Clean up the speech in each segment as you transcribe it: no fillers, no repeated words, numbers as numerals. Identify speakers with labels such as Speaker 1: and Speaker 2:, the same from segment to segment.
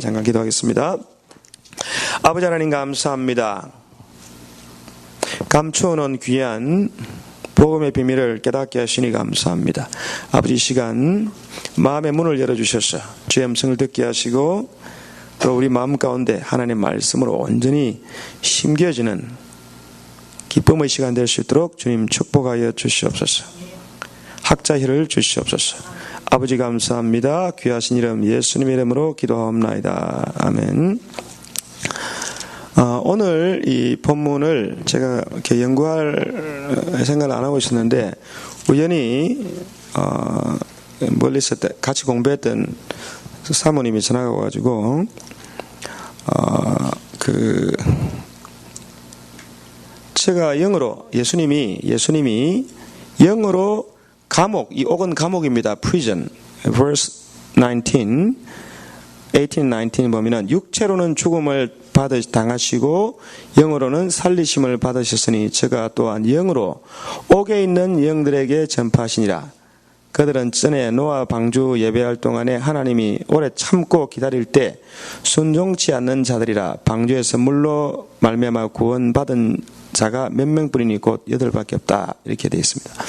Speaker 1: 잠깐 기도하겠습니다. 아버지 하나님 감사합니다. 감추어놓은 귀한 복음의 비밀을 깨닫게 하시니 감사합니다. 아버지, 이 시간 마음의 문을 열어주셔서 주의 음성을 듣게 하시고 또 우리 마음 가운데 하나님 말씀으로 온전히 심겨지는 기쁨의 시간 될 수 있도록 주님 축복하여 주시옵소서. 학자희를 주시옵소서. 아버지 감사합니다. 귀하신 이름 예수님 이름으로 기도하옵나이다. 아멘. 오늘 이 본문을 제가 이렇게 연구할 생각을 안 하고 있었는데 우연히 멀리서 같이 공부했던 사모님이 전화가 와가지고 제가 영어로 예수님이 영어로 감옥, 이 옥은 감옥입니다. prison. verse 18, 19 보면은 육체로는 죽음을 당하시고 영으로는 살리심을 받으셨으니 저가 또한 영으로 옥에 있는 영들에게 전파하시니라. 그들은 전에 노아 방주 예배할 동안에 하나님이 오래 참고 기다릴 때 순종치 않는 자들이라. 방주에서 물로 말미암아 구원받은 자가 몇 명뿐이니 곧 8밖에 없다. 이렇게 되어 있습니다.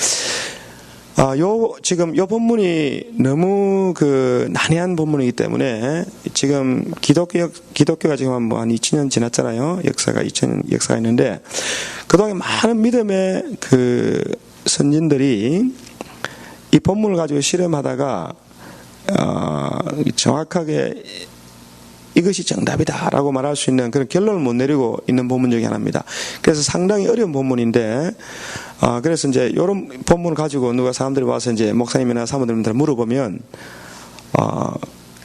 Speaker 1: 지금 요 본문이 너무 난해한 본문이기 때문에 지금 기독교가 지금 한 2000년 지났잖아요. 2000년 역사가 있는데 그동안 많은 믿음의 선진들이 이 본문을 가지고 실험하다가 정확하게 이것이 정답이다라고 말할 수 있는 그런 결론을 못 내리고 있는 본문 중에 하나입니다. 그래서 상당히 어려운 본문인데, 그래서 이제 이런 본문을 가지고 누가 사람들이 와서 이제 목사님이나 사모님들 물어보면,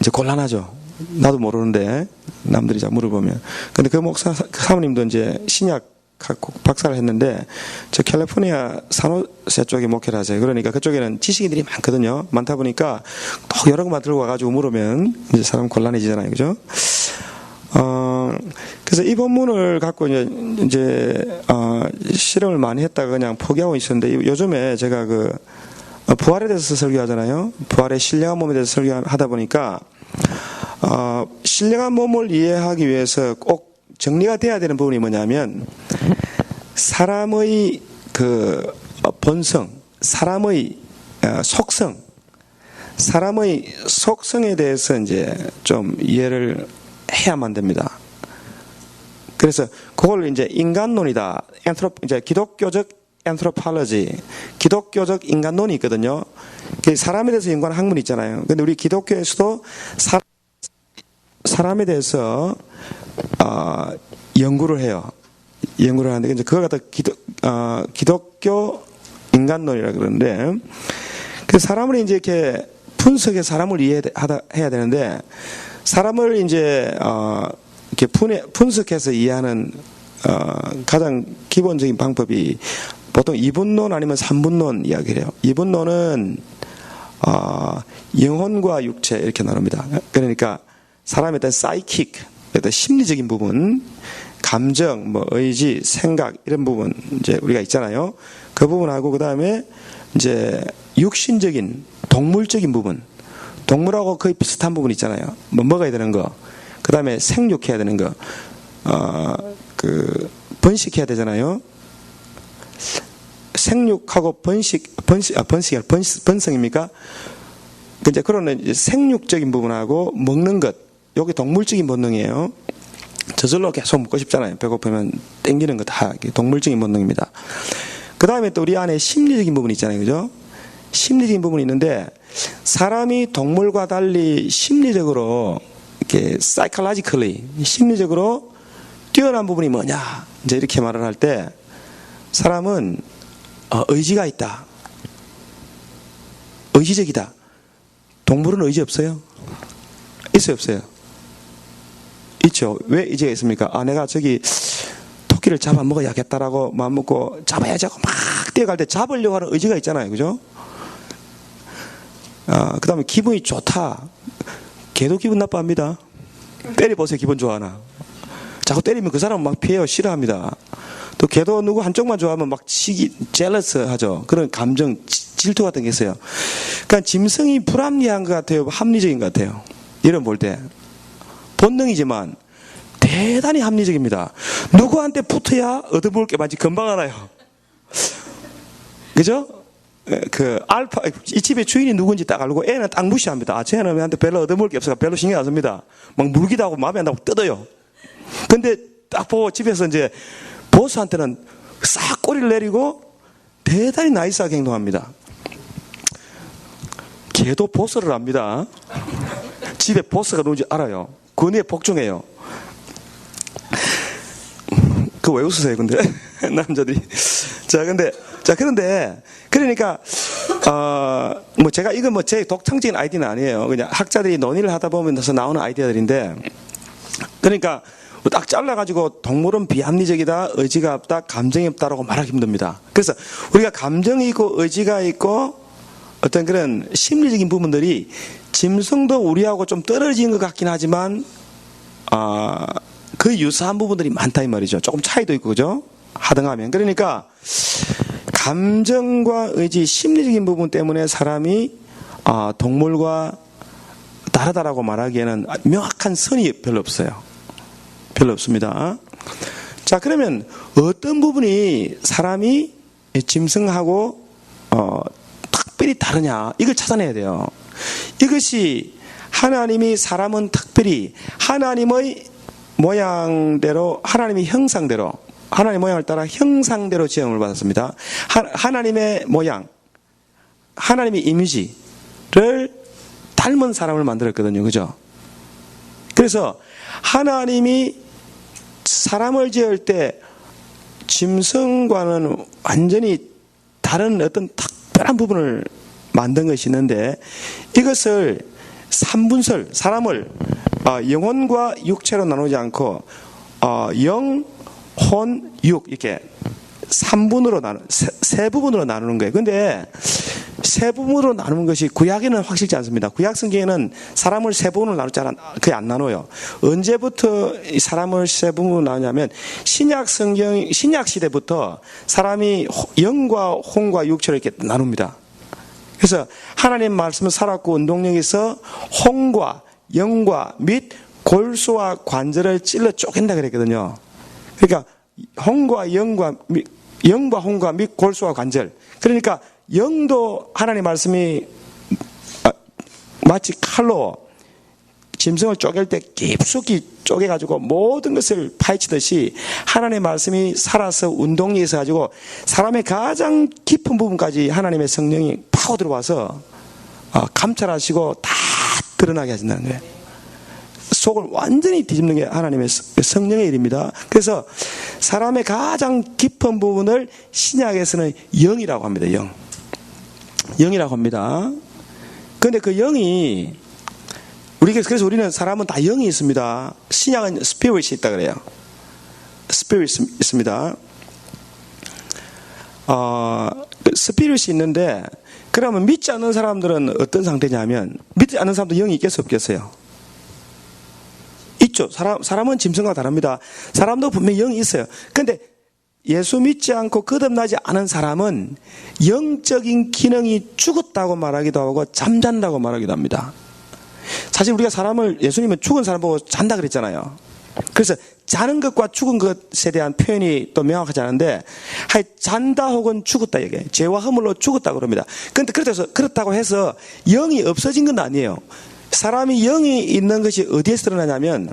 Speaker 1: 이제 곤란하죠. 나도 모르는데, 남들이 잘 물어보면. 근데 그 사모님도 이제 신약 박사를 했는데, 저 캘리포니아 산호세 쪽에 목회를 하세요. 그러니까 그쪽에는 지식인들이 많거든요. 많다 보니까 또 여러 것만 들고 와가지고 물으면 이제 사람 곤란해지잖아요. 그죠? 그래서 이 본문을 갖고 이제 실험을 많이 했다가 그냥 포기하고 있었는데 요즘에 제가 부활에 대해서 설교하잖아요. 부활의 신령한 몸에 대해서 설교하다 보니까 신령한 몸을 이해하기 위해서 꼭 정리가 돼야 되는 부분이 뭐냐면 사람의 본성, 사람의 속성, 사람의 속성에 대해서 이제 좀 이해를 해야만 됩니다. 그래서 그걸 이제 인간론이다. 이제 기독교적 anthropology, 기독교적 인간론이 있거든요. 사람에 대해서 연구하는 학문이 있잖아요. 근데 우리 기독교에서도 사람에 대해서 연구를 해요. 연구를 하는데 이제 그걸 갖다 기독교 인간론이라 그러는데 그 사람을 이제 이렇게 분석해 사람을 이해해야 되는데 사람을 이제 이렇게 분석해서 이해하는 가장 기본적인 방법이 보통 이분론 아니면 삼분론 이야기를 해요. 이분론은 영혼과 육체 이렇게 나눕니다. 그러니까 사람에 대한 사이킥, 어떤 심리적인 부분, 감정, 의지, 생각 이런 부분 이제 우리가 있잖아요. 그 부분하고 그 다음에 이제 육신적인 동물적인 부분, 동물하고 거의 비슷한 부분 있잖아요. 먹어야 되는 거, 그 다음에 생육해야 되는 거, 번식해야 되잖아요. 생육하고 번성입니까? 이제 그런 이제 생육적인 부분하고 먹는 것, 여기 동물적인 본능이에요. 저절로 계속 먹고 싶잖아요. 배고프면 땡기는 거 다 동물적인 본능입니다. 그 다음에 또 우리 안에 심리적인 부분이 있잖아요. 그죠? 심리적인 부분이 있는데 사람이 동물과 달리 심리적으로 이렇게 psychologically 심리적으로 뛰어난 부분이 뭐냐? 이제 이렇게 말을 할 때 사람은 의지가 있다. 의지적이다. 동물은 의지 없어요? 있어요, 없어요? 있죠. 왜 의지가 있습니까? 내가 저기 토끼를 잡아먹어야겠다라고 마음먹고 잡아야지 하고 막 뛰어갈 때 잡으려고 하는 의지가 있잖아요. 그죠? 그 다음에 기분이 좋다. 개도 기분 나빠합니다. 때려보세요. 기분 좋아하나? 자꾸 때리면 그 사람은 막 피해요. 싫어합니다. 또 개도 누구 한쪽만 좋아하면 막 jealous 하죠. 그런 감정, 질투 같은 게 있어요. 그러니까 짐승이 불합리한 것 같아요? 합리적인 것 같아요? 이런 볼 때. 본능이지만 대단히 합리적입니다. 누구한테 붙어야 얻어먹을 게 많지 금방 알아요. 그죠? 이 집의 주인이 누군지 딱 알고 애는 딱 무시합니다. 아, 쟤는 우리한테 별로 얻어먹을 게 없어서 별로 신경 안 씁니다. 막 물기도 하고 마음에 안 나고 뜯어요. 근데 딱 보고 집에서 이제 보스한테는 싹 꼬리를 내리고 대단히 나이스하게 행동합니다. 걔도 보스를 압니다. 집에 보스가 누군지 알아요. 권위에 복종해요. 그거 왜 웃으세요, 근데? 남자들이. 그런데, 그러니까, 제가 이건 제 독창적인 아이디어는 아니에요. 그냥 학자들이 논의를 하다 보면서 나오는 아이디어들인데, 그러니까, 딱 잘라가지고 동물은 비합리적이다, 의지가 없다, 감정이 없다라고 말하기 힘듭니다. 그래서 우리가 감정이 있고 의지가 있고 어떤 그런 심리적인 부분들이 짐승도 우리하고 좀 떨어진 것 같긴 하지만, 그 유사한 부분들이 많다 이 말이죠. 조금 차이도 있고, 그죠? 하등하면. 그러니까, 감정과 의지, 심리적인 부분 때문에 사람이, 동물과 다르다라고 말하기에는 명확한 선이 별로 없어요. 별로 없습니다. 자, 그러면 어떤 부분이 사람이 짐승하고, 특별히 다르냐? 이걸 찾아내야 돼요. 이것이 하나님이 사람은 특별히 하나님의 모양대로, 하나님의 형상대로, 하나님의 모양을 따라 형상대로 지음을 받았습니다. 하나님의 모양, 하나님의 이미지를 닮은 사람을 만들었거든요. 그죠? 그래서 하나님이 사람을 지을 때 짐승과는 완전히 다른 어떤 특별한 부분을 만든 것이 있는데, 이것을 삼분설, 사람을 영혼과 육체로 나누지 않고 영, 혼, 육 이렇게 세 부분으로 나누는 거예요. 근데 세 부분으로 나누는 것이 구약에는 확실치 않습니다. 구약 성경에는 사람을 세 부분으로 나누지 거의 안 나눠요. 언제부터 사람을 세 부분으로 나누냐면 신약 시대부터 사람이 영과 혼과 육체로 이렇게 나눕니다. 그래서 하나님 말씀을 살았고 운동력에서 혼과 영과 및 골수와 관절을 찔러 쪼갠다 그랬거든요. 그러니까 영과 혼과 및 골수와 관절. 그러니까 영도 하나님 말씀이 마치 칼로 짐승을 쪼갤 때 깊숙이 쪼개가지고 모든 것을 파헤치듯이 하나님의 말씀이 살아서 운동력이 있어가지고 사람의 가장 깊은 부분까지 하나님의 성령이 파고 들어와서 감찰하시고 다 드러나게 하신다는 거예요. 속을 완전히 뒤집는 게 하나님의 성령의 일입니다. 그래서 사람의 가장 깊은 부분을 신약에서는 영이라고 합니다. 영이라고 합니다. 그런데 그 영이 그래서 우리는 사람은 다 영이 있습니다. 신약은 스피릿이 있다 그래요. 스피릿이 있습니다. 스피릿이 있는데, 그러면 믿지 않는 사람들은 어떤 상태냐면, 믿지 않는 사람도 영이 있겠어요, 없겠어요? 있죠. 사람은 짐승과 다릅니다. 사람도 분명히 영이 있어요. 근데 예수 믿지 않고 거듭나지 않은 사람은 영적인 기능이 죽었다고 말하기도 하고 잠잔다고 말하기도 합니다. 사실 우리가 예수님은 죽은 사람 보고 잔다 그랬잖아요. 그래서 자는 것과 죽은 것에 대한 표현이 또 명확하지 않은데, 잔다 혹은 죽었다 얘기해요. 죄와 허물로 죽었다 그럽니다. 그런데 그렇다고 해서 영이 없어진 건 아니에요. 사람이 영이 있는 것이 어디에서 드러나냐면,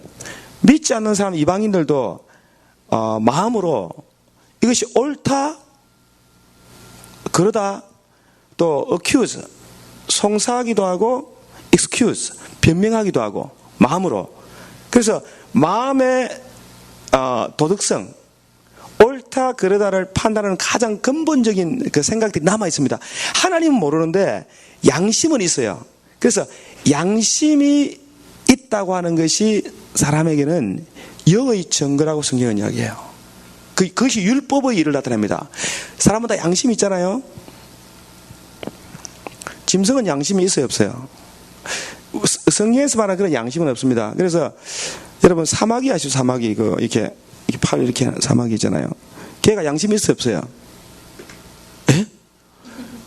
Speaker 1: 믿지 않는 사람 이방인들도 마음으로 이것이 옳다, 그러다, 또 accuse, 송사하기도 하고 excuse, 변명하기도 하고 마음으로. 그래서 마음의 도덕성, 옳다 그러다를 판단하는 가장 근본적인 그 생각들이 남아 있습니다. 하나님은 모르는데 양심은 있어요. 그래서 양심이 있다고 하는 것이 사람에게는 영의 증거라고 성경은 이야기해요. 그것이 율법의 일을 나타냅니다. 사람은 다 양심이 있잖아요. 짐승은 양심이 있어요, 없어요? 성경에서 말하는 그런 양심은 없습니다. 그래서 여러분 사마귀 아시죠? 사마귀 이렇게 팔 이렇게 하는 사마귀 있잖아요. 걔가 양심이 있어요, 없어요? 에?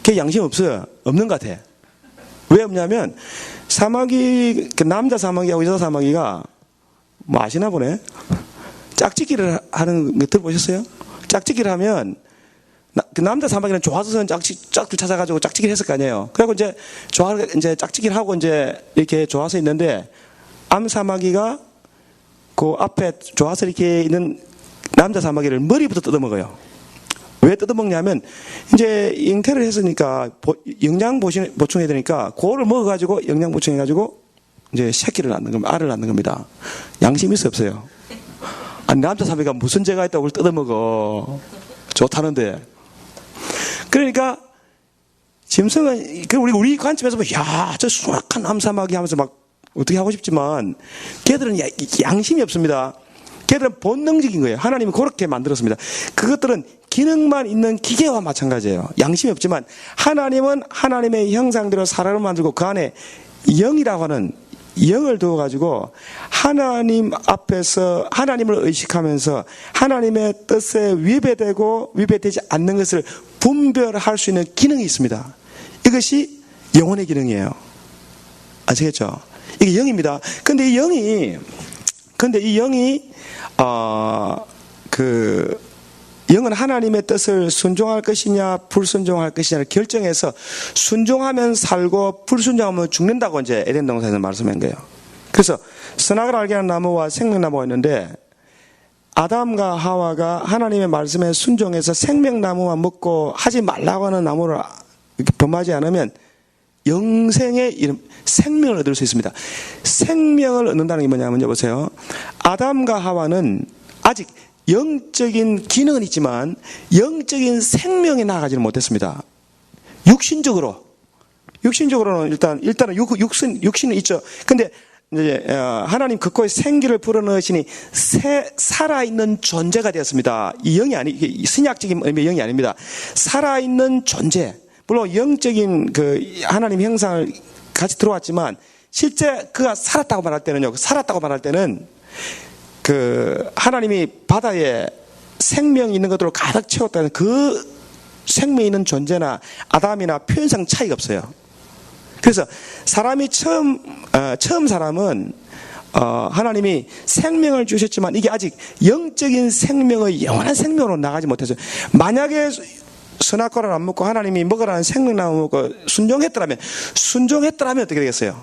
Speaker 1: 걔 양심 없어요. 없는 것 같아. 왜 없냐면 사마귀, 남자 사마귀하고 여자 사마귀가 뭐 아시나 보네. 짝짓기를 하는 거 들어보셨어요? 짝짓기를 하면 그 남자 사마귀는 좋아서 짝들 찾아가지고 짝짓기를 했을 거 아니에요. 그리고 이제 짝짓기를 하고 이제 이렇게 좋아서 있는데 암 사마귀가 그 앞에 좋아서 이렇게 있는 남자 사마귀를 머리부터 뜯어먹어요. 왜 뜯어먹냐면 이제 잉태를 했으니까 영양 보충해야 되니까 그거를 먹어가지고 영양 보충해가지고 이제 새끼를 낳는 겁니다. 알을 낳는 겁니다. 양심이 있어 없어요? 아니 남자 사마귀가 무슨 죄가 있다고 그걸 뜯어먹어. 좋다는데. 그러니까 짐승은 우리 관점에서 보면 야, 저 순악한 암사마귀 하면서 막 어떻게 하고 싶지만 걔들은 양심이 없습니다. 걔들은 본능적인 거예요. 하나님이 그렇게 만들었습니다. 그것들은 기능만 있는 기계와 마찬가지예요. 양심이 없지만 하나님은 하나님의 형상대로 사람을 만들고 그 안에 영이라고 하는 영을 두어가지고 하나님 앞에서 하나님을 의식하면서 하나님의 뜻에 위배되고 위배되지 않는 것을 분별할 수 있는 기능이 있습니다. 이것이 영혼의 기능이에요. 아시겠죠? 이게 영입니다. 근데 이 영이 영은 하나님의 뜻을 순종할 것이냐 불순종할 것이냐를 결정해서 순종하면 살고 불순종하면 죽는다고 이제 에덴 동산에서 말씀한 거예요. 그래서 선악을 알게 하는 나무와 생명나무가 있는데 아담과 하와가 하나님의 말씀에 순종해서 생명나무만 먹고 하지 말라고 하는 나무를 범하지 않으면 영생의 이름, 생명을 얻을 수 있습니다. 생명을 얻는다는 게 뭐냐면요, 보세요. 아담과 하와는 아직 영적인 기능은 있지만 영적인 생명이 나아가지는 못했습니다. 육신적으로는 일단은 육신은 있죠. 근데 이제 하나님 그코에 생기를 불어넣으시니 살아있는 존재가 되었습니다. 이 영이 신약적인 의미의 영이 아닙니다. 살아있는 존재. 물론 영적인 그 하나님 형상을 같이 들어왔지만 실제 그가 살았다고 말할 때는 그 하나님이 바다에 생명이 있는 것으로 가득 채웠다는 그 생명이 있는 존재나 아담이나 표현상 차이가 없어요. 그래서 사람이 처음 사람은 하나님이 생명을 주셨지만 이게 아직 영적인 생명의 영원한 생명으로 나가지 못했어요. 만약에 선악과를 안 먹고 하나님이 먹으라는 생명나무 먹고 순종했더라면 어떻게 되겠어요?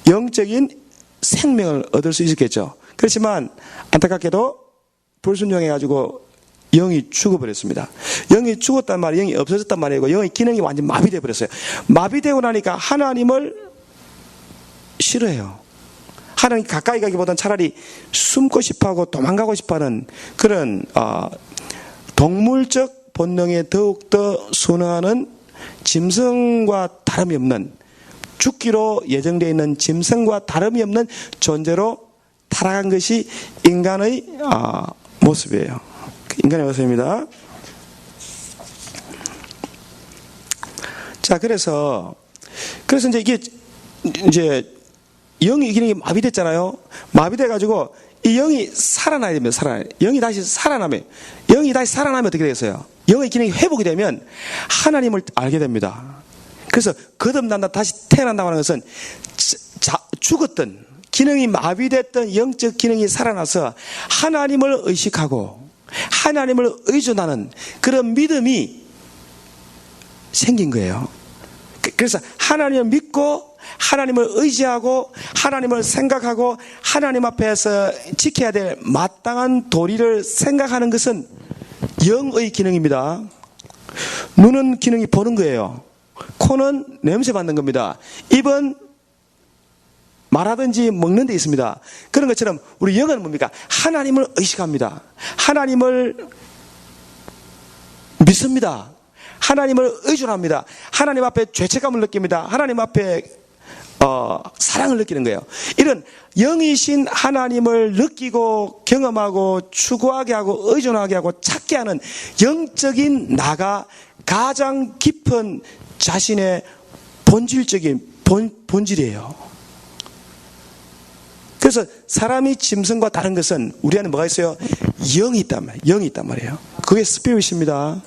Speaker 1: 영적인 생명을 얻을 수 있었겠죠. 그렇지만 안타깝게도 불순종해가지고 영이 죽어버렸습니다. 영이 죽었단 말이에요. 영이 없어졌단 말이에요. 영의 기능이 완전 마비되어 버렸어요. 마비되고 나니까 하나님을 싫어해요. 하나님 가까이 가기보다는 차라리 숨고 싶어하고 도망가고 싶어하는 그런 동물적 본능에 더욱더 순응하는 짐승과 다름이 없는, 죽기로 예정되어 있는 짐승과 다름이 없는 존재로 타락한 것이 인간의 모습이에요. 인간의 모습입니다. 자, 그래서 이게 이제 영의 기능이 마비됐잖아요. 마비돼가지고 이 영이 살아나야 됩니다. 영이 다시 살아나면 어떻게 되겠어요? 영의 기능이 회복이 되면 하나님을 알게 됩니다. 그래서 거듭난다, 다시 태어난다고 하는 것은 죽었던, 기능이 마비됐던 영적 기능이 살아나서 하나님을 의식하고 하나님을 의존하는 그런 믿음이 생긴 거예요. 그래서 하나님을 믿고 하나님을 의지하고 하나님을 생각하고 하나님 앞에서 지켜야 될 마땅한 도리를 생각하는 것은 영의 기능입니다. 눈은 기능이 보는 거예요. 코는 냄새 맡는 겁니다. 입은 말하든지 먹는 데 있습니다. 그런 것처럼 우리 영은 뭡니까? 하나님을 의식합니다. 하나님을 믿습니다. 하나님을 의존합니다. 하나님 앞에 죄책감을 느낍니다. 하나님 앞에 사랑을 느끼는 거예요. 이런 영이신 하나님을 느끼고 경험하고 추구하게 하고 의존하게 하고 찾게 하는 영적인 나가 가장 깊은 자신의 본질적인 본질이에요. 그래서 사람이 짐승과 다른 것은 우리 안에 뭐가 있어요? 영이 있단 말이에요. 그게 스피릿입니다.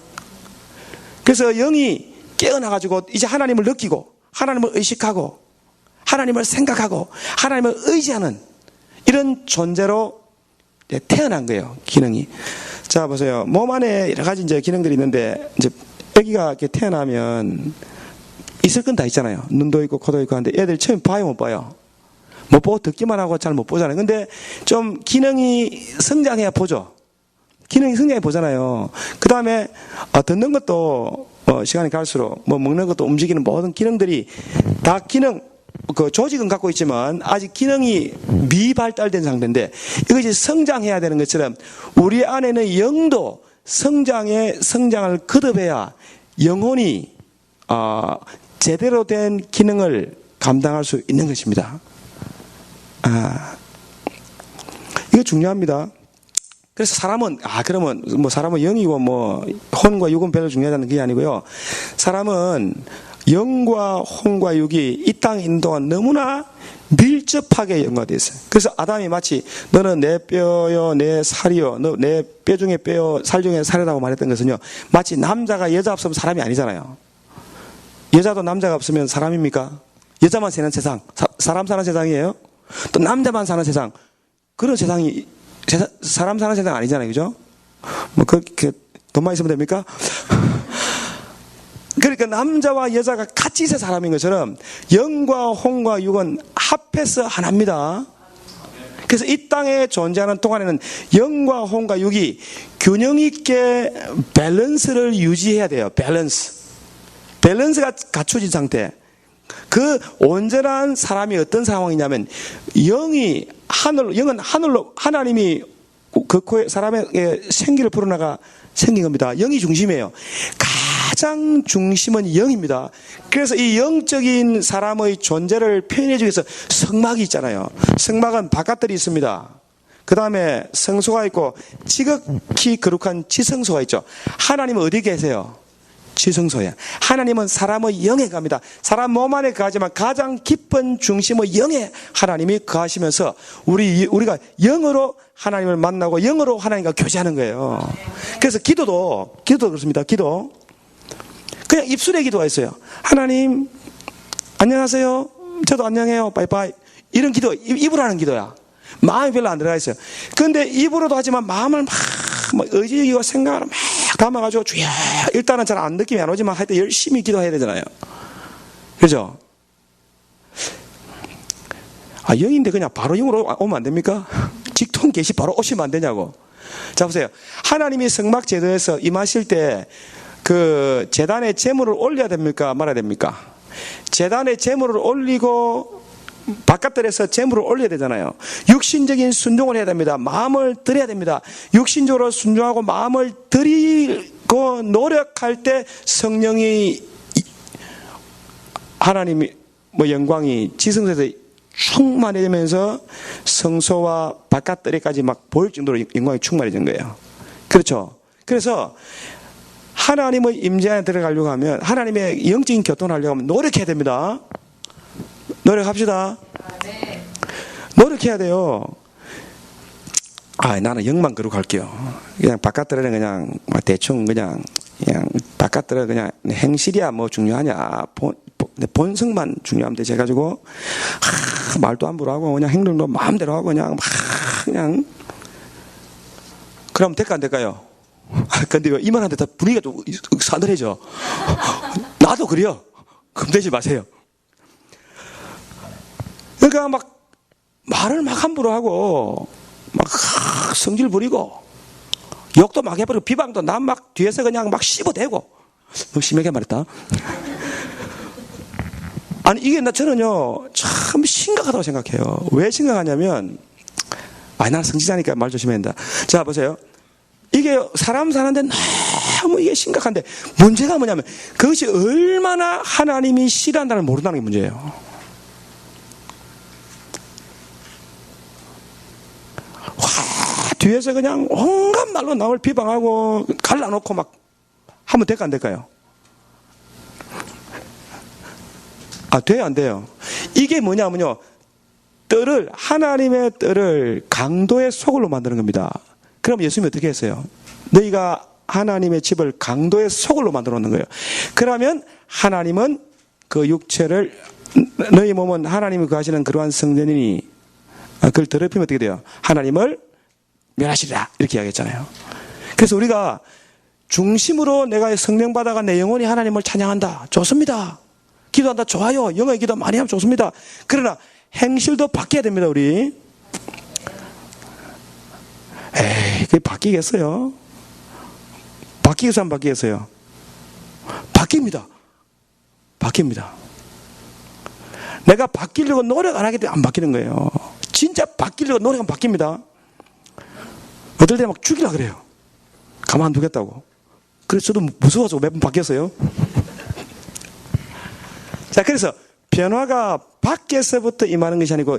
Speaker 1: 그래서 영이 깨어나가지고 이제 하나님을 느끼고 하나님을 의식하고 하나님을 생각하고 하나님을 의지하는 이런 존재로 태어난 거예요, 기능이. 자, 보세요. 몸 안에 여러 가지 이제 기능들이 있는데, 이제 아기가 이렇게 태어나면 있을 건 다 있잖아요. 눈도 있고, 코도 있고 하는데 애들 처음에 봐요, 못 봐요? 못 보고 듣기만 하고 잘 못 보잖아요. 근데 좀 기능이 성장해야 보죠. 기능이 성장해 보잖아요. 그 다음에 듣는 것도 시간이 갈수록 먹는 것도 움직이는 모든 기능들이 다 기능, 그 조직은 갖고 있지만 아직 기능이 미발달된 상태인데 이것이 성장해야 되는 것처럼 우리 안에는 영도 성장을 거듭해야 영혼이 제대로 된 기능을 감당할 수 있는 것입니다. 이거 중요합니다. 그래서 사람은 그러면 사람은 영이고 혼과 육은 별로 중요하다는 게 아니고요. 사람은 영과 혼과 육이 이 땅에 있는 동안 너무나 밀접하게 연관되어 있어요. 그래서 아담이 마치 너는 내 뼈요 내 살이요 너 내 뼈 중에 뼈요 살 중에 살이라고 말했던 것은요, 마치 남자가 여자 없으면 사람이 아니잖아요. 여자도 남자가 없으면 사람입니까? 여자만 사는 세상, 사람 사는 세상이에요? 또 남자만 사는 세상, 그런 세상이 사람 사는 세상 아니잖아요, 그죠? 돈만 있으면 됩니까? 그러니까 남자와 여자가 같이 있어 사람인 것처럼 영과 혼과 육은 합해서 하나입니다. 그래서 이 땅에 존재하는 동안에는 영과 혼과 육이 균형 있게 밸런스를 유지해야 돼요. 밸런스가 갖춰진 상태. 그 온전한 사람이 어떤 상황이냐면 영은 하늘로 하나님이 그 사람에게 생기를 불어나가 생긴 겁니다. 영이 중심이에요. 가장 중심은 영입니다. 그래서 이 영적인 사람의 존재를 표현해 주기 위해서 성막이 있잖아요. 성막은 바깥들이 있습니다. 그 다음에 성소가 있고 지극히 거룩한 지성소가 있죠. 하나님은 어디 계세요? 지성소야. 하나님은 사람의 영에 갑니다. 사람 몸 안에 거하지만 가장 깊은 중심의 영에 하나님이 거하시면서 우리가 영으로 하나님을 만나고 영으로 하나님과 교제하는 거예요. 그래서 기도도 그렇습니다. 기도 그냥 입술의 기도가 있어요. 하나님 안녕하세요. 저도 안녕해요. 빠이빠이. 이런 기도, 입으로 하는 기도야. 마음이 별로 안 들어가 있어요. 그런데 입으로도 하지만 마음을 막 의지와 생각을 막 담아가지고 주여, 일단은 잘 안 느낌이 안 오지만 하여튼 열심히 기도해야 되잖아요. 그죠? 영인데 그냥 바로 영으로 오면 안 됩니까? 직통 계시 바로 오시면 안 되냐고. 자, 보세요. 하나님이 성막 제도에서 임하실 때 그 제단에 제물을 올려야 됩니까? 말아야 됩니까? 제단에 제물을 올리고 바깥들에서 제물을 올려야 되잖아요. 육신적인 순종을 해야 됩니다. 마음을 드려야 됩니다. 육신적으로 순종하고 마음을 드리고 노력할 때 성령이 하나님이 영광이 지성소에서 충만해지면서 성소와 바깥들에까지 막 보일 정도로 영광이 충만해진 거예요. 그렇죠? 그래서 하나님의 임재 안에 들어가려고 하면, 하나님의 영적인 교통을 하려고 하면 노력해야 됩니다. 노력합시다. 노력해야 돼요. 나는 영만 거룩할게요. 그냥 바깥들은 그냥 대충 그냥 바깥들은 그냥 행실이야 뭐 중요하냐, 본성만 중요하면 되지 해가지고 말도 함부로 하고 그냥 행동도 마음대로 하고 그냥 그럼 될까 안 될까요? 근데 왜 이만한데 다 분위기가 좀 싸늘해져. 나도 그래요. 겁내지 마세요. 그러니까 막 말을 막 함부로 하고 막 성질 부리고 욕도 막 해버리고 비방도 난 막 뒤에서 그냥 막 씹어대고. 너무 심하게 말했다. 아니 이게 저는요 참 심각하다고 생각해요. 왜 심각하냐면 나는 성지자니까 말 조심해야 된다. 자 보세요. 이게 사람 사는데 너무 이게 심각한데 문제가 뭐냐면 그것이 얼마나 하나님이 싫어한다는 걸 모른다는 게 문제예요. 뒤에서 그냥 온갖 말로 남을 비방하고 갈라놓고 막 하면 될까 안 될까요? 돼요 안 돼요? 이게 뭐냐면요, 하나님의 뜰을 강도의 소굴로 만드는 겁니다. 그럼 예수님이 어떻게 했어요? 너희가 하나님의 집을 강도의 소굴로 만들어 놓는 거예요. 그러면 하나님은 그 육체를, 너희 몸은 하나님이 거하시는 그러한 성전이니 그걸 더럽히면 어떻게 돼요? 하나님을 멸하시리라 이렇게 이야기했잖아요. 그래서 우리가 중심으로 내가 성령 받아가 내 영혼이 하나님을 찬양한다. 좋습니다. 기도한다. 좋아요. 영어의 기도 많이 하면 좋습니다. 그러나 행실도 바뀌어야 됩니다. 우리. 에이, 그게 바뀌겠어요? 바뀌겠어요? 안 바뀌겠어요? 바뀝니다. 바뀝니다. 내가 바뀌려고 노력 안 하기 때문에 안 바뀌는 거예요. 진짜 바뀌려고 노력하면 바뀝니다. 어떨 때 막 죽이려고 그래요. 가만두겠다고. 그래서 저도 무서워서 몇 번 바뀌었어요. 자, 그래서 변화가 밖에서부터 임하는 것이 아니고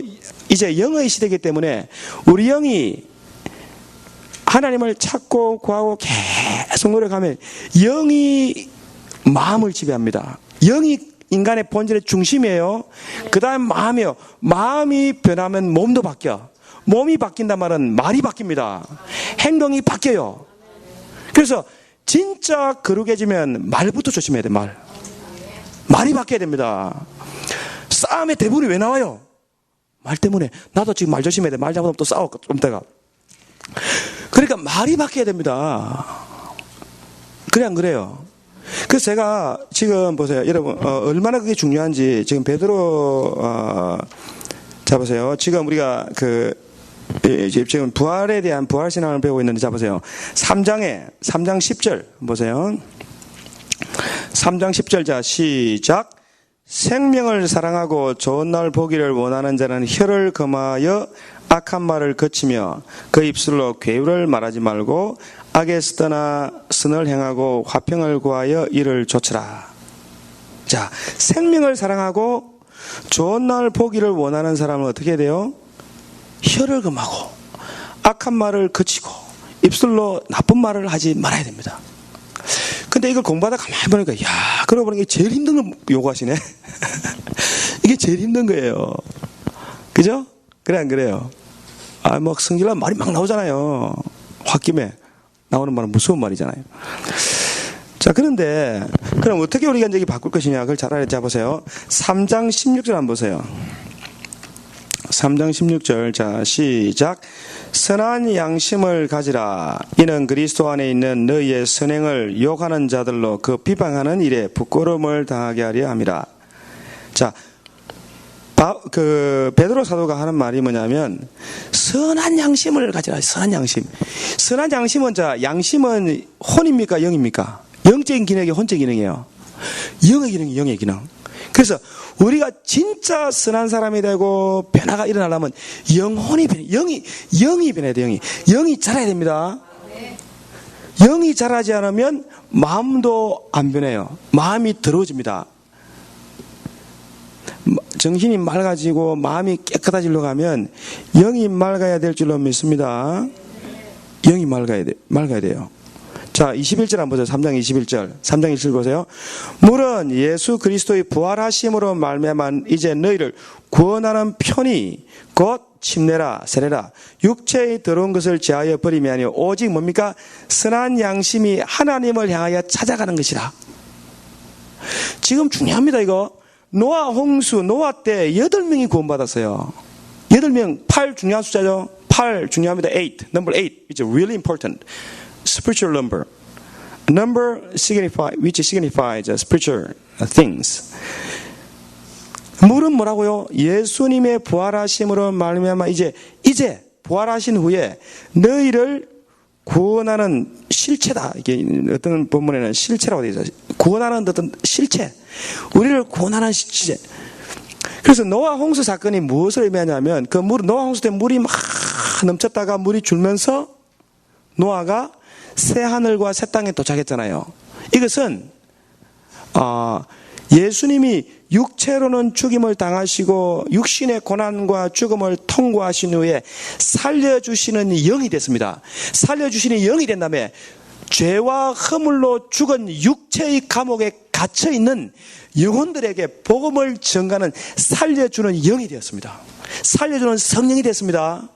Speaker 1: 이제 영의 시대이기 때문에 우리 영이 하나님을 찾고 구하고 계속 노력하면 영이 마음을 지배합니다. 영이 인간의 본질의 중심이에요. 그 다음 마음이에요. 마음이 변하면 몸도 바뀌어. 몸이 바뀐단 말은 말이 바뀝니다. 행동이 바뀌어요. 그래서 진짜 거룩해지면 말부터 조심해야 돼. 말이 바뀌어야 됩니다. 싸움의 대부분이 왜 나와요? 말 때문에. 나도 지금 말 조심해야 돼. 말 잘못하면 또 싸워 좀 이따가. 그러니까 말이 바뀌어야 됩니다. 그래 안 그래요? 그래서 제가 지금 보세요. 여러분 얼마나 그게 중요한지 지금 베드로 자 보세요. 지금 우리가 지금 부활에 대한 부활신앙을 배우고 있는데 자 보세요. 3장 10절 보세요. 3장 10절 자 시작. 생명을 사랑하고 좋은 날 보기를 원하는 자는 혀를 금하여 악한 말을 거치며 그 입술로 괴유를 말하지 말고 악에서 떠나 선을 행하고 화평을 구하여 이를 좇으라. 자, 생명을 사랑하고 좋은 날 보기를 원하는 사람은 어떻게 해야 돼요? 혀를 금하고 악한 말을 거치고 입술로 나쁜 말을 하지 말아야 됩니다. 근데 이걸 공부하다 가만히 보니까 그러고 보니까 이게 제일 힘든 걸 요구하시네. 이게 제일 힘든 거예요. 그죠? 그래 안 그래요? 뭐 성질나면 말이 막 나오잖아요. 홧김에 나오는 말은 무서운 말이잖아요. 자, 그런데 그럼 어떻게 우리가 이제 바꿀 것이냐? 그걸 잘 알아야 보세요. 3장 16절 한번 보세요. 3장 16절 자 시작. 선한 양심을 가지라. 이는 그리스도 안에 있는 너희의 선행을 욕하는 자들로 그 비방하는 일에 부끄러움을 당하게 하려 함이라. 자, 베드로 사도가 하는 말이 뭐냐면 선한 양심을 가지라. 선한 양심. 선한 양심은 양심은 혼입니까 영입니까? 영적인 기능이 혼적 기능이에요. 영의 기능이 영의 기능. 그래서 우리가 진짜 선한 사람이 되고 변화가 일어나려면 영혼이 영이 변해야 돼요. 영이 자라야 됩니다. 영이 자라지 않으면 마음도 안 변해요. 마음이 더러워집니다. 정신이 맑아지고 마음이 깨끗해지려고 하면 영이 맑아야 될 줄로 믿습니다. 영이 맑아야 돼요. 자, 21절 한번 보세요. 3장 21절. 3장 21절 보세요. 물은 예수 그리스도의 부활하심으로 말미암아 이제 너희를 구원하는 편이 곧 침례라 세례라 육체의 더러운 것을 제하여 버림이 아니요 오직 뭡니까? 선한 양심이 하나님을 향하여 찾아가는 것이라. 지금 중요합니다. 이거. 노아 홍수 노아 때 8명이 구원받았어요. 8명 8 중요한 숫자죠. 8 중요합니다. 8 number 8 which is really important. Spiritual number. Number which signifies spiritual things. 물은 뭐라고요? 예수님의 부활하심으로 말미암아 이제 부활하신 후에 너희를 구원하는 실체다. 이게 어떤 본문에는 실체라고 되어 있어요. 구원하는 어떤 실체. 우리를 구원하는 실체. 그래서 노아 홍수 사건이 무엇을 의미하냐면 노아 홍수 때 물이 막 넘쳤다가 물이 줄면서 노아가 새 하늘과 새 땅에 도착했잖아요. 이것은 예수님이 육체로는 죽임을 당하시고 육신의 고난과 죽음을 통과하신 후에 살려주시는 영이 됐습니다. 살려주시는 영이 된 다음에 죄와 허물로 죽은 육체의 감옥에 갇혀있는 영혼들에게 복음을 전가하는 살려주는 영이 되었습니다. 살려주는 성령이 됐습니다.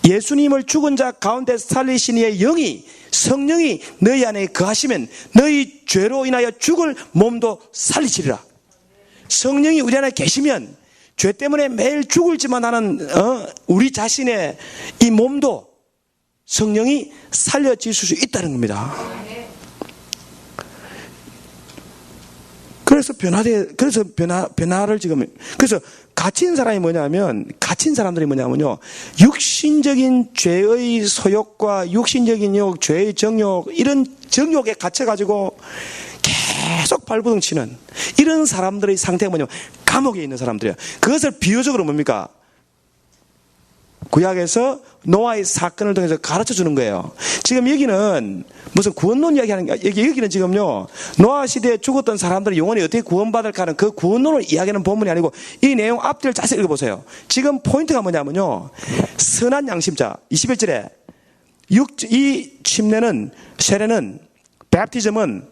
Speaker 1: 예수님을 죽은 자 가운데 살리신 이의 영이 성령이 너희 안에 거하시면 너희 죄로 인하여 죽을 몸도 살리시리라. 성령이 우리 안에 계시면 죄 때문에 매일 죽을지만 하는 우리 자신의 이 몸도 성령이 살려주실 수 있다는 겁니다. 그래서 변화를 지금, 그래서 갇힌 사람들이 뭐냐면요, 육신적인 죄의 소욕과 육신적인 욕, 죄의 정욕, 이런 정욕에 갇혀가지고 계속 발버둥 치는 이런 사람들의 상태가 뭐냐면 감옥에 있는 사람들이에요. 그것을 비유적으로 뭡니까? 구약에서 노아의 사건을 통해서 가르쳐 주는 거예요. 지금 여기는 무슨 구원론 이야기하는 게, 여기는 지금요, 노아 시대에 죽었던 사람들이 영원히 어떻게 구원받을까 하는 그 구원론을 이야기하는 본문이 아니고, 이 내용 앞뒤를 자세히 읽어보세요. 지금 포인트가 뭐냐면요, 선한 양심자, 21절에 이 침례는, 세례는, 베프티즘은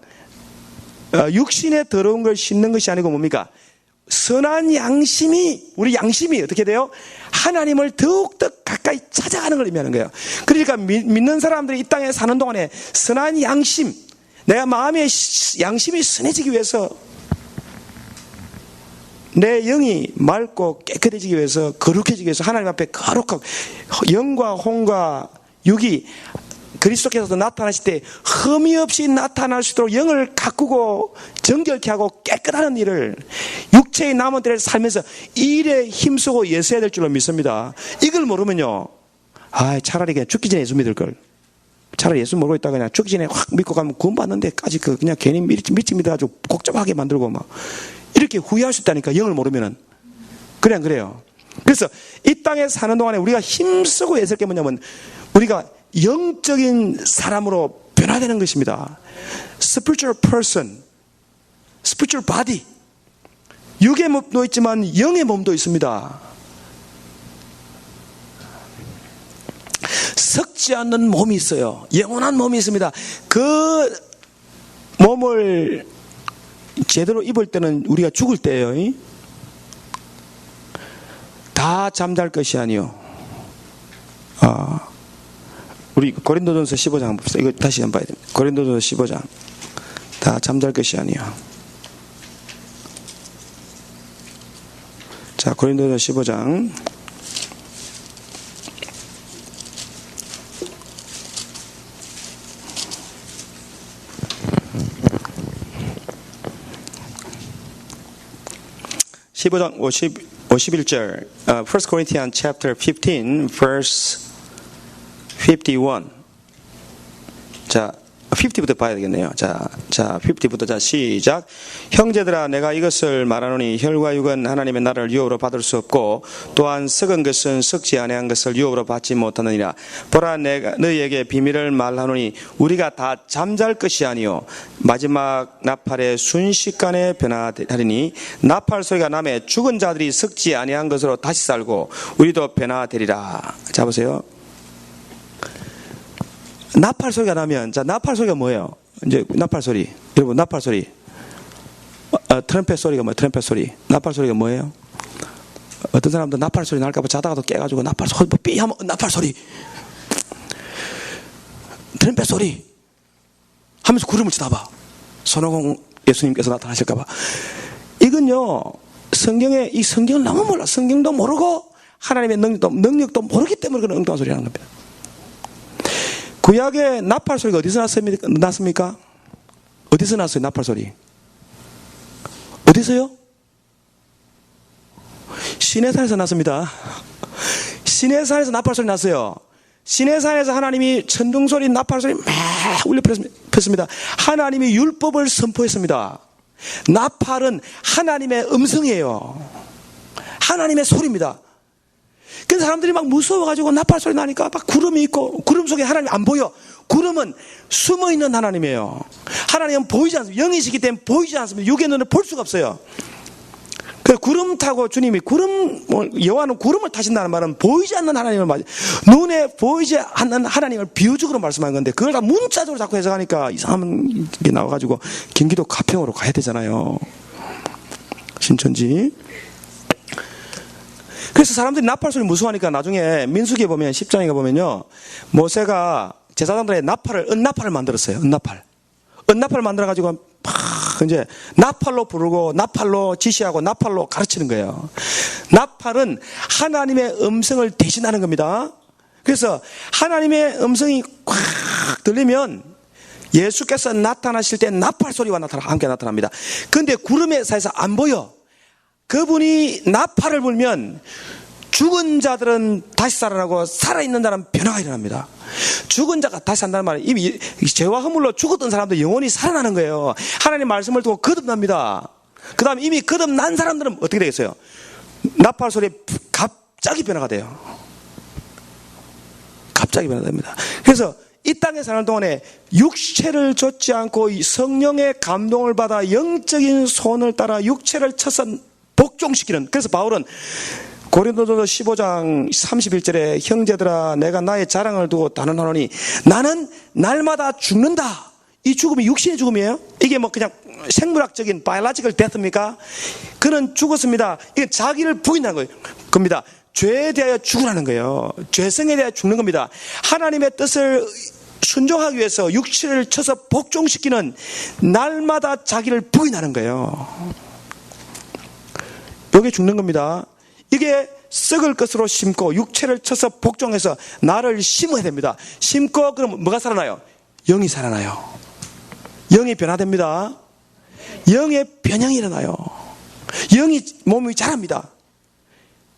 Speaker 1: 육신에 더러운 걸 씻는 것이 아니고 뭡니까? 선한 양심이, 우리 양심이 어떻게 돼요? 하나님을 더욱더 가까이 찾아가는 걸 의미하는 거예요. 그러니까 믿는 사람들이 이 땅에 사는 동안에 선한 양심, 내가 마음의 양심이 선해지기 위해서, 내 영이 맑고 깨끗해지기 위해서, 거룩해지기 위해서 하나님 앞에 거룩하고, 영과 혼과 육이 그리스도께서도 나타나실 때 흠이 없이 나타날 수 있도록 영을 가꾸고 정결케 하고 깨끗하는 일을, 육체의 남은 때를 살면서 이 일에 힘쓰고 예수해야 될 줄로 믿습니다. 이걸 모르면요, 차라리 그냥 죽기 전에 예수 믿을 걸. 차라리 예수 모르고 있다가 그냥 죽기 전에 확 믿고 가면 구원받는데까지 그냥 괜히 믿지 믿어가지고 복잡하게 만들고 막 이렇게 후회할 수 있다니까, 영을 모르면은. 그래 안 그래요? 그래서 이 땅에 사는 동안에 우리가 힘쓰고 애쓸 게 뭐냐면, 우리가 영적인 사람으로 변화되는 것입니다. Spiritual person, spiritual body. 육의 몸도 있지만 영의 몸도 있습니다. 썩지 않는 몸이 있어요. 영원한 몸이 있습니다. 그 몸을 제대로 입을 때는 우리가 죽을 때예요. 다 잠잘 것이 아니요. 우리 고린도전서 15장 한번 봅시다. 이거 다시 한번 봐야 됩니다. 고린도전서 15장. 다 잠잘 것이 아니야. 자, 고린도전서 15장. (15장) 51절. 1 Corinthians chapter 15 verse 51. 자, 50부터 봐야 되겠네요. 자, 50부터 자, 시작. 형제들아, 내가 이것을 말하노니 혈과 육은 하나님의 나라를 유업으로 받을 수 없고, 또한 썩은 것은 썩지 아니한 것을 유업으로 받지 못하느니라. 보라, 내가 너희에게 비밀을 말하노니 우리가 다 잠잘 것이 아니요 마지막 나팔의 순식간에 변화하리니, 나팔 소리가 나매 죽은 자들이 썩지 아니한 것으로 다시 살고 우리도 변화되리라. 자, 보세요. 나팔 소리가 나면, 자, 나팔 소리가 뭐예요? 이제 나팔 소리. 여러분, 나팔 소리. 트럼펫 소리가 뭐예요? 트럼펫 소리. 나팔 소리가 뭐예요? 어떤 사람들 나팔 소리 날까봐 자다가도 깨가지고 나팔 소리, 삐 하면 나팔 소리. 트럼펫 소리. 하면서 구름을 쳐다봐. 손오공 예수님께서 나타나실까봐. 이건요, 이 성경을 너무 몰라. 성경도 모르고 하나님의 능력도 모르기 때문에 그런 엉뚱한 소리 하는 겁니다. 구약의 나팔 소리가 어디서 났습니까? 어디서 났어요, 나팔 소리? 어디서요? 시내산에서 났습니다. 시내산에서 나팔 소리 났어요. 시내산에서 하나님이 천둥 소리, 나팔 소리 막 울려 폈습니다. 하나님이 율법을 선포했습니다. 나팔은 하나님의 음성이에요. 하나님의 소리입니다. 그 사람들이 막 무서워가지고 나팔 소리 나니까 막 구름이 있고, 구름 속에 하나님이 안 보여. 구름은 숨어있는 하나님이에요. 하나님은 보이지 않습니다. 영이시기 때문에 보이지 않습니다. 육의 눈을 볼 수가 없어요. 그 구름 타고 주님이 여호와는 구름을 타신다는 말은 보이지 않는 하나님을 눈에 보이지 않는 하나님을 비유적으로 말씀한 건데, 그걸 다 문자적으로 자꾸 해석하니까 이상한 게 나와가지고 경기도 가평으로 가야 되잖아요. 신천지. 그래서 사람들이 나팔 소리 무서워하니까 나중에 민수기에 보면 10장에 보면요, 모세가 제사장들의 은나팔을 만들었어요. 은나팔을 만들어가지고 막 이제 나팔로 부르고 나팔로 지시하고 나팔로 가르치는 거예요. 나팔은 하나님의 음성을 대신하는 겁니다. 그래서 하나님의 음성이 꽉 들리면 예수께서 나타나실 때 나팔 소리와 함께 나타납니다. 그런데 구름의 사이에서 안 보여. 그분이 나팔을 불면 죽은 자들은 다시 살아나고 살아있는 자는 변화가 일어납니다. 죽은 자가 다시 산다는 말은 이미 죄와 허물로 죽었던 사람들 영혼이 살아나는 거예요. 하나님 말씀을 듣고 거듭납니다. 그 다음에 이미 거듭난 사람들은 어떻게 되겠어요? 나팔 소리에 갑자기 변화가 돼요. 갑자기 변화됩니다. 그래서 이 땅에 사는 동안에 육체를 좇지 않고 성령의 감동을 받아 영적인 손을 따라 육체를 쳐서 복종시키는, 그래서 바울은 고린도전서 15장 31절에 형제들아 내가 나의 자랑을 두고 단언하노니 나는 날마다 죽는다. 이 죽음이 육신의 죽음이에요? 이게 뭐 그냥 생물학적인 바이올로지컬 데스입니까? 그는 죽었습니다. 이게 자기를 부인하는 거예요. 겁니다. 죄에 대하여 죽으라는 거예요. 죄성에 대하여 죽는 겁니다. 하나님의 뜻을 순종하기 위해서 육체를 쳐서 복종시키는, 날마다 자기를 부인하는 거예요. 이게 죽는 겁니다. 이게 썩을 것으로 심고 육체를 쳐서 복종해서 나를 심어야 됩니다. 심고 그럼 뭐가 살아나요? 영이 살아나요. 영이 변화됩니다. 영의 변형이 일어나요. 영이 몸이 자랍니다.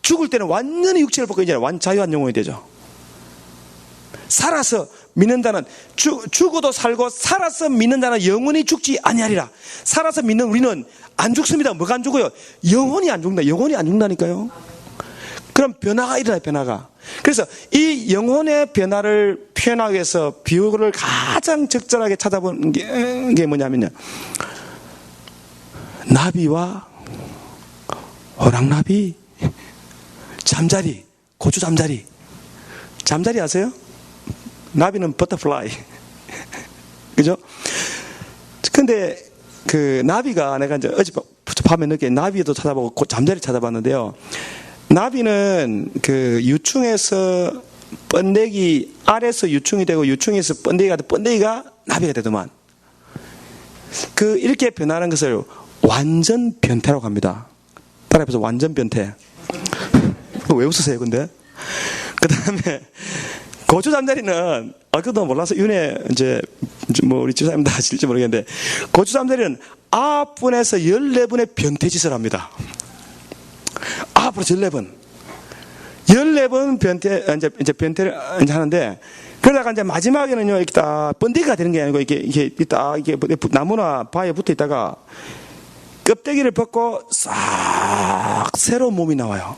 Speaker 1: 죽을 때는 완전히 육체를 벗고 이제 자유한 영혼이 되죠. 살아서 믿는 자는 죽어도 살고 살아서 믿는 자는 영원히 죽지 아니하리라. 살아서 믿는 우리는 안 죽습니다. 뭐가 안 죽어요? 영혼이 안 죽는다. 영혼이 안 죽는다니까요. 그럼 변화가 일어나요. 변화가. 그래서 이 영혼의 변화를 표현하기 위해서 비유를 가장 적절하게 찾아본 게 뭐냐면요, 나비와 호랑나비, 잠자리, 고추 잠자리. 잠자리 아세요? 나비는 버터플라이. 그죠? 근데 그 나비가, 내가 이제 어젯밤에 늦게 나비도 찾아보고 잠자리 찾아봤는데요. 나비는 그 유충에서 번데기, 알에서 유충이 되고 유충에서 번데기가 돼, 번데기가 나비가 되더만. 그 이렇게 변하는 것을 완전 변태라고 합니다. 따라해보세요. 완전 변태. 왜 웃으세요, 근데? 그 다음에 고추 잠자리는, 그것도 몰라서 윤회 이제 뭐 우리 집사님 다 아실지 모르겠는데, 고추 잠자리는 9분에서 14분의 변태짓을 합니다. 9분에서 14분 변태, 이제 변태를 하는데, 그러다가 이제 마지막에는요, 이렇게 딱 번데기가 되는 게 아니고, 이게 딱, 이게 나무나 바위에 붙어 있다가, 껍데기를 벗고 싹 새로운 몸이 나와요.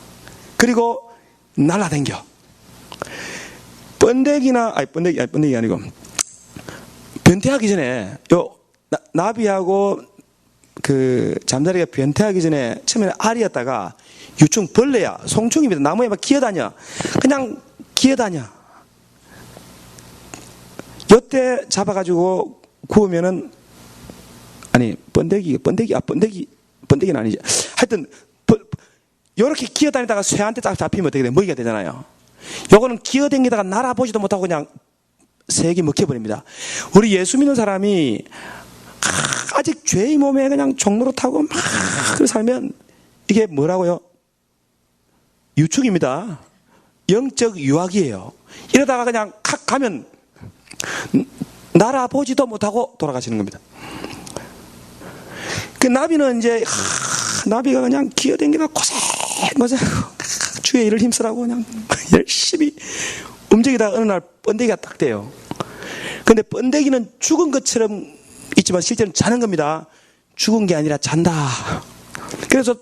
Speaker 1: 그리고 날아다녀. 번데기 아니고, 변태하기 전에, 나비하고 그 잠자리가 변태하기 전에 처음에는 알이었다가 유충 벌레야, 송충입니다. 나무에 막 기어다녀. 그냥 기어다녀. 요때 잡아가지고 구우면은, 아니, 번데기는 아니지. 하여튼, 요렇게 기어다니다가 쇠한테 딱 잡히면 어떻게 돼? 먹이가 되잖아요. 요거는 기어다니다가 날아보지도 못하고 그냥 새에게 먹혀버립니다. 우리 예수 믿는 사람이 아직 죄의 몸에 그냥 종로로 타고 막 살면 이게 뭐라고요? 유축입니다. 영적 유학이에요. 이러다가 그냥 칵 가면 날아보지도 못하고 돌아가시는 겁니다. 그 나비는 이제 나비가 그냥 기어다니다가 고생하고 주의 일을 힘쓰라고 그냥 열심히 움직이다가 어느 날 번데기가 딱 돼요. 근데 번데기는 죽은 것처럼 있지만 실제로는 자는 겁니다. 죽은 게 아니라 잔다. 그래서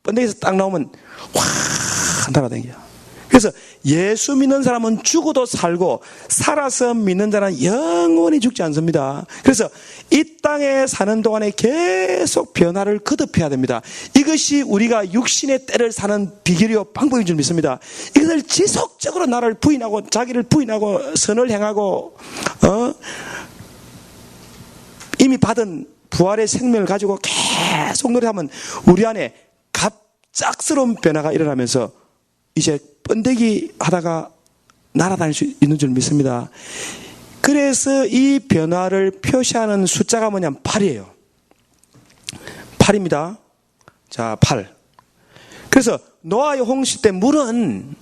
Speaker 1: 번데기에서 딱 나오면 확 날아다녀요. 그래서 예수 믿는 사람은 죽어도 살고 살아서 믿는 자는 영원히 죽지 않습니다. 그래서 이 땅에 사는 동안에 계속 변화를 거듭해야 됩니다. 이것이 우리가 육신의 때를 사는 비결이요 방법인 줄 믿습니다. 이것을 지속적으로 나를 부인하고 자기를 부인하고 선을 행하고 이미 받은 부활의 생명을 가지고 계속 노래하면 우리 안에 갑작스러운 변화가 일어나면서 이제 번데기 하다가 날아다닐 수 있는 줄 믿습니다. 그래서 이 변화를 표시하는 숫자가 뭐냐면 8이에요. 8입니다. 자, 8. 그래서 노아의 홍수 때 물은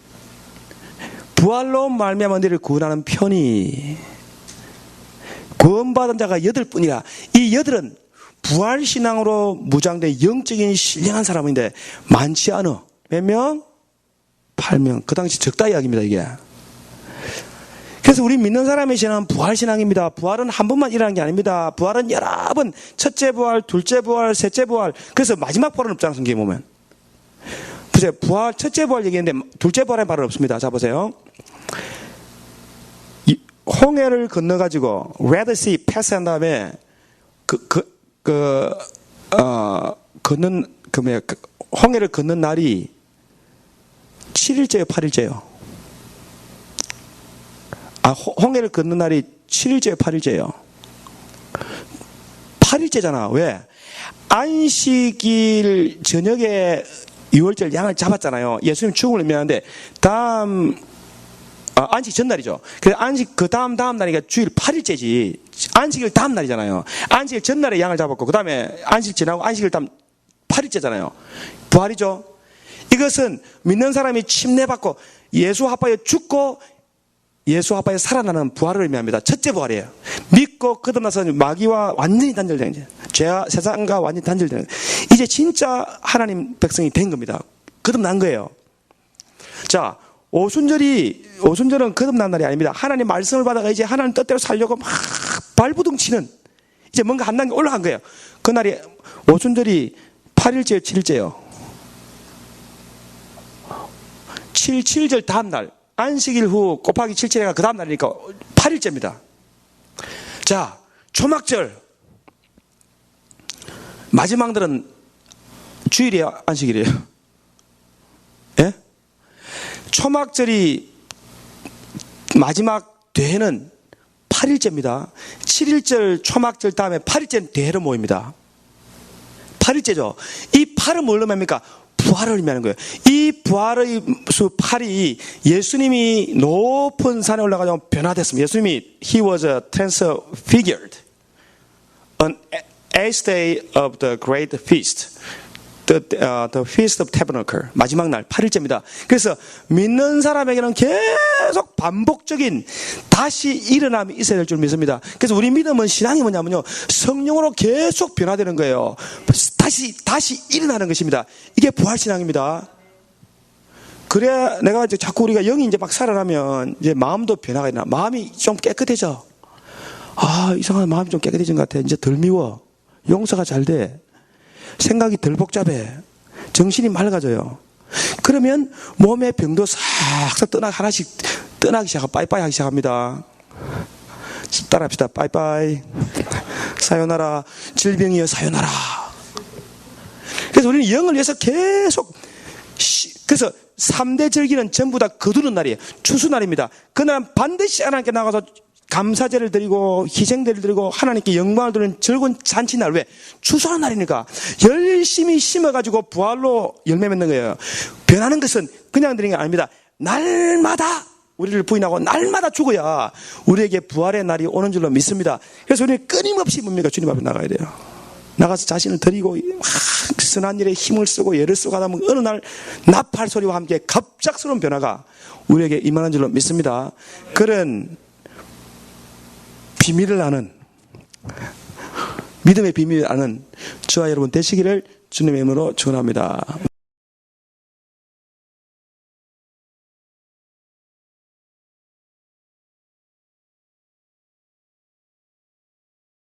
Speaker 1: 부활로 말미암아 너희를 구원하는 편이 구원받은 자가 8뿐이라. 이 8은 부활신앙으로 무장된 영적인 신령한 사람인데 많지 않아. 몇 명? 8명. 그 당시 적다 이야기입니다, 이게. 그래서 우리 믿는 사람의 신앙은 부활신앙입니다. 부활은 한 번만 일어나는 게 아닙니다. 부활은 여러 번, 첫째 부활, 둘째 부활, 셋째 부활. 그래서 마지막 부활은 없잖아, 성경에 보면. 보세요. 부활, 첫째 부활 얘기했는데 둘째 부활의 말은 없습니다. 자, 보세요. 홍해를 건너가지고 Red Sea 패스한 다음에 홍해를 건넌 날이 7일째요, 8일째요? 홍해를 건넌 날이 7일째요, 8일째요? 8일째잖아. 왜? 안식일 저녁에 유월절 양을 잡았잖아요. 예수님 죽음을 의미하는데 안식 전날이죠. 그래서 안식 그 다음 날이니까 주일 8일째지. 안식일 다음 날이잖아요. 안식일 전날에 양을 잡았고 그 다음에 안식 지나고 안식일 다음 8일째잖아요. 부활이죠. 이것은 믿는 사람이 침례받고 예수 합하여 죽고 예수 합하여 살아나는 부활을 의미합니다. 첫째 부활이에요. 믿고 거듭나서 마귀와 완전히 단절되는 거예요. 죄와 세상과 완전히 단절되는 거예요. 이제 진짜 하나님 백성이 된 겁니다. 거듭난 거예요. 자, 오순절은 거듭난 날이 아닙니다. 하나님 말씀을 받아가 이제 하나님 뜻대로 살려고 막 발부둥 치는 이제 뭔가 한 단계 올라간 거예요. 그날이 오순절이 8일째요, 7일째요? 7절 다음 날. 안식일 후 곱하기 7일째가 그 다음 날이니까 8일째입니다. 자, 초막절. 마지막 날은 주일이에요, 안식일이에요? 예? 초막절이 마지막 대회는 8일째입니다. 7일절 초막절 다음에 8일째는 대회로 모입니다. 8일째죠. 이 8은 뭘 의미합니까? 부활을 의미하는 거예요. 이 부활의 수 8이 예수님이 높은 산에 올라가서 변화됐습니다. 예수님이 He was transfigured on 8th day of the great feast. The Feast of Tabernacle. 마지막 날 8일째입니다. 그래서 믿는 사람에게는 계속 반복적인 다시 일어남이 있어야 될 줄 믿습니다. 그래서 우리 믿음은 신앙이 뭐냐면요, 성령으로 계속 변화되는 거예요. 다시 일어나는 것입니다. 이게 부활신앙입니다. 그래야 내가 이제 자꾸 우리가 영이 이제 막 살아나면 이제 마음도 변화가 있나. 마음이 좀 깨끗해져. 이상한 마음이 좀 깨끗해진 것 같아. 이제 덜 미워. 용서가 잘 돼. 생각이 덜 복잡해. 정신이 맑아져요. 그러면 몸의 병도 싹싹 하나씩 떠나기 시작하고 빠이빠이 하기 시작합니다. 따라합시다. 빠이빠이. 사요나라. 질병이여 사요나라. 그래서 우리는 영을 위해서 계속 그래서 3대 절기는 전부 다 거두는 날이에요. 추수날입니다. 그날은 반드시 하나님께 나가서 감사제를 드리고 희생제를 드리고 하나님께 영광을 드리는 즐거운 잔치날. 왜? 추수하는 날이니까 열심히 심어가지고 부활로 열매 맺는 거예요. 변하는 것은 그냥 드리는 게 아닙니다. 날마다 우리를 부인하고 날마다 죽어야 우리에게 부활의 날이 오는 줄로 믿습니다. 그래서 우리는 끊임없이 뭡니까? 주님 앞에 나가야 돼요. 나가서 자신을 드리고 선한 일에 힘을 쓰고 애를 쓰고 하다 보면 어느 날 나팔 소리와 함께 갑작스러운 변화가 우리에게 임하는 줄로 믿습니다. 그런 비밀을 아는, 믿음의 비밀을 아는 저와 여러분 되시기를 주님의 이름으로 축원합니다.